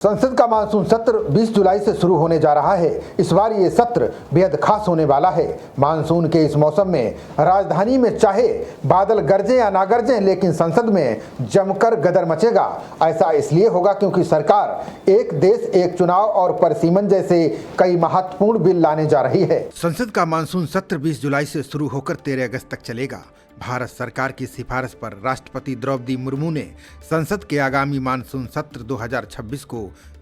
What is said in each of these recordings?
संसद का मानसून सत्र 20 जुलाई से शुरू होने जा रहा है। इस बार ये सत्र बेहद खास होने वाला है। मानसून के इस मौसम में राजधानी में चाहे बादल गरजे या ना गरजे, लेकिन संसद में जमकर गदर मचेगा। ऐसा इसलिए होगा क्योंकि सरकार एक देश एक चुनाव और परिसीमन जैसे कई महत्वपूर्ण बिल लाने जा रही है। संसद का मानसून सत्र 20 जुलाई से शुरू होकर 13 अगस्त तक चलेगा। भारत सरकार की सिफारिश पर राष्ट्रपति द्रौपदी मुर्मू ने संसद के आगामी मानसून सत्र 2026 को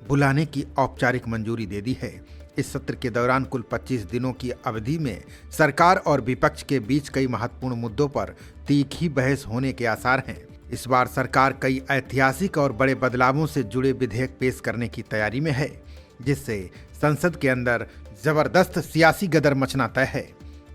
बुलाने की औपचारिक मंजूरी दे दी है। इस सत्र के दौरान कुल 25 दिनों की अवधि में सरकार और विपक्ष के बीच कई महत्वपूर्ण मुद्दों पर तीखी बहस होने के आसार हैं। इस बार सरकार कई ऐतिहासिक और बड़े बदलावों से जुड़े विधेयक पेश करने की तैयारी में है, जिससे संसद के अंदर जबरदस्त सियासी गदर मचना तय है।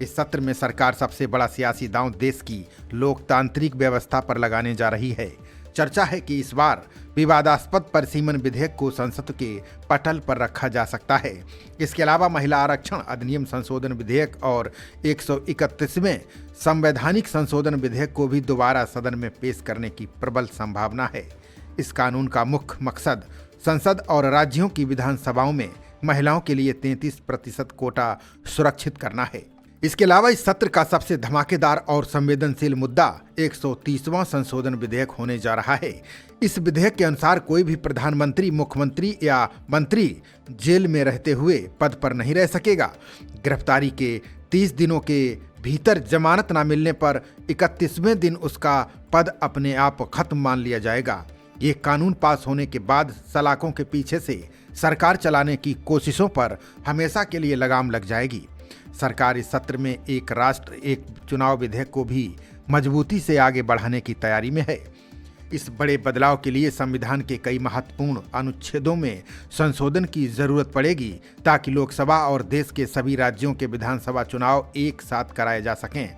इस सत्र में सरकार सबसे बड़ा सियासी दांव देश की लोकतांत्रिक व्यवस्था पर लगाने जा रही है। चर्चा है कि इस बार विवादास्पद परिसीमन विधेयक को संसद के पटल पर रखा जा सकता है। इसके अलावा महिला आरक्षण अधिनियम संशोधन विधेयक और 131वें संवैधानिक संशोधन विधेयक को भी दोबारा सदन में पेश करने की प्रबल संभावना है। इस कानून का मुख्य मकसद संसद और राज्यों की विधानसभाओं में महिलाओं के लिए 33% कोटा सुरक्षित करना है। इसके अलावा इस सत्र का सबसे धमाकेदार और संवेदनशील मुद्दा 130वां संशोधन विधेयक होने जा रहा है। इस विधेयक के अनुसार कोई भी प्रधानमंत्री, मुख्यमंत्री या मंत्री जेल में रहते हुए पद पर नहीं रह सकेगा। गिरफ्तारी के 30 दिनों के भीतर जमानत न मिलने पर 31वें दिन उसका पद अपने आप खत्म मान लिया जाएगा। ये कानून पास होने के बाद सलाखों के पीछे से सरकार चलाने की कोशिशों पर हमेशा के लिए लगाम लग जाएगी। सरकार इस सत्र में एक राष्ट्र एक चुनाव विधेयक को भी मजबूती से आगे बढ़ाने की तैयारी में है। इस बड़े बदलाव के लिए संविधान के कई महत्वपूर्ण अनुच्छेदों में संशोधन की जरूरत पड़ेगी, ताकि लोकसभा और देश के सभी राज्यों के विधानसभा चुनाव एक साथ कराए जा सकें।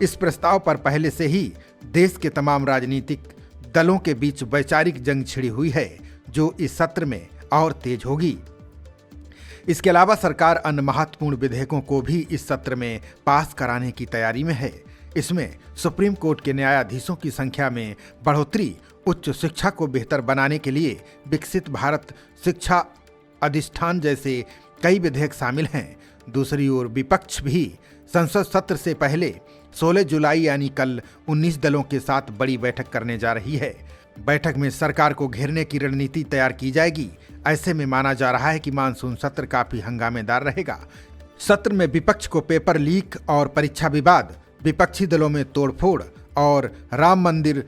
इस प्रस्ताव पर पहले से ही देश के तमाम राजनीतिक दलों के बीच वैचारिक जंग छिड़ी हुई है, जो इस सत्र में और तेज होगी। इसके अलावा सरकार अन्य महत्वपूर्ण विधेयकों को भी इस सत्र में पास कराने की तैयारी में है। इसमें सुप्रीम कोर्ट के न्यायाधीशों की संख्या में बढ़ोतरी, उच्च शिक्षा को बेहतर बनाने के लिए विकसित भारत शिक्षा अधिष्ठान जैसे कई विधेयक शामिल हैं। दूसरी ओर विपक्ष भी संसद सत्र से पहले 16 जुलाई यानी कल 19 दलों के साथ बड़ी बैठक करने जा रही है। बैठक में सरकार को घेरने की रणनीति तैयार की जाएगी। ऐसे में माना जा रहा है कि मानसून सत्र काफी हंगामेदार रहेगा। सत्र में विपक्ष को पेपर लीक और परीक्षा विवाद, विपक्षी दलों में तोड़फोड़ और राम मंदिर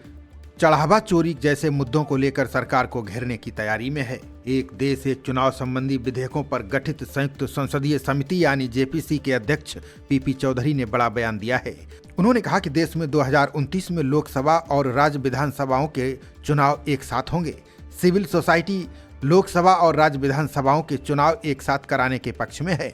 चढ़ावा चोरी जैसे मुद्दों को लेकर सरकार को घेरने की तैयारी में है। एक देश एक चुनाव संबंधी विधेयकों पर गठित संयुक्त संसदीय समिति यानी जेपीसी के अध्यक्ष पीपी चौधरी ने बड़ा बयान दिया है। उन्होंने कहा कि देश में 2029 में लोकसभा और राज्य विधानसभाओं के चुनाव एक साथ होंगे। सिविल सोसाइटी लोकसभा और राज्य विधानसभाओं के चुनाव एक साथ कराने के पक्ष में है।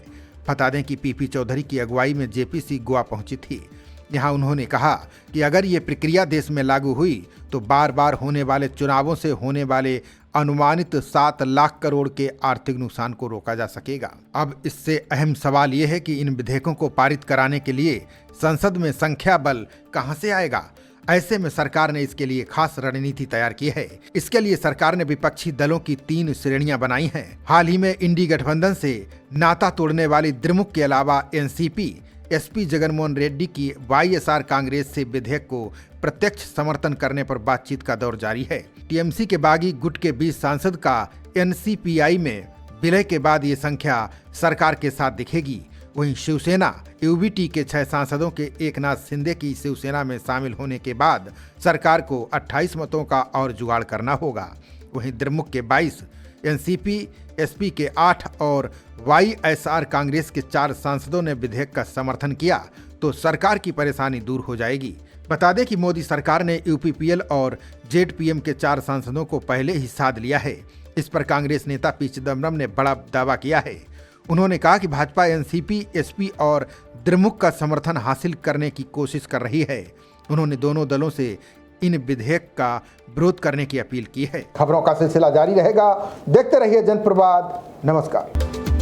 बता दें कि पीपी चौधरी की अगुवाई में जेपीसी गोवा पहुंची थी। यहाँ उन्होंने कहा कि अगर ये प्रक्रिया देश में लागू हुई तो बार बार होने वाले चुनावों से होने वाले अनुमानित 7 लाख करोड़ के आर्थिक नुकसान को रोका जा सकेगा। अब इससे अहम सवाल ये है कि इन विधेयकों को पारित कराने के लिए संसद में संख्या बल कहां से आएगा। ऐसे में सरकार ने इसके लिए खास रणनीति तैयार की है। इसके लिए सरकार ने विपक्षी दलों की 3 श्रेणियां बनाई हैं। हाल ही में इंडी गठबंधन से नाता तोड़ने वाली द्रमुक के अलावा एनसीपी, एसपी जगनमोहन रेड्डी की वाईएसआर कांग्रेस से विधेयक को प्रत्यक्ष समर्थन करने पर बातचीत का दौर जारी है। टीएमसी के बागी गुट के 20 सांसद का एनसीपीआई में विलय के बाद ये संख्या सरकार के साथ दिखेगी। वहीं शिवसेना यूबीटी के 6 सांसदों के एकनाथ शिंदे की शिवसेना में शामिल होने के बाद सरकार को 28 मतों का और जुगाड़ करना होगा। वहीं द्रमुक के 22, एनसीपी एसपी के 8 और वाईएसआर कांग्रेस के 4 सांसदों ने विधेयक का समर्थन किया तो सरकार की परेशानी दूर हो जाएगी। बता दें कि मोदी सरकार ने यूपीपीएल और जेडपीएम के 4 सांसदों को पहले ही साध लिया है। इस पर कांग्रेस नेता पी चिदम्बरम ने बड़ा दावा किया है। उन्होंने कहा कि भाजपा एनसीपी, एसपी और द्रमुक का समर्थन हासिल करने की कोशिश कर रही है। उन्होंने दोनों दलों से इन विधेयक का विरोध करने की अपील की है। खबरों का सिलसिला जारी रहेगा। देखते रहिए जनप्रवाद। नमस्कार।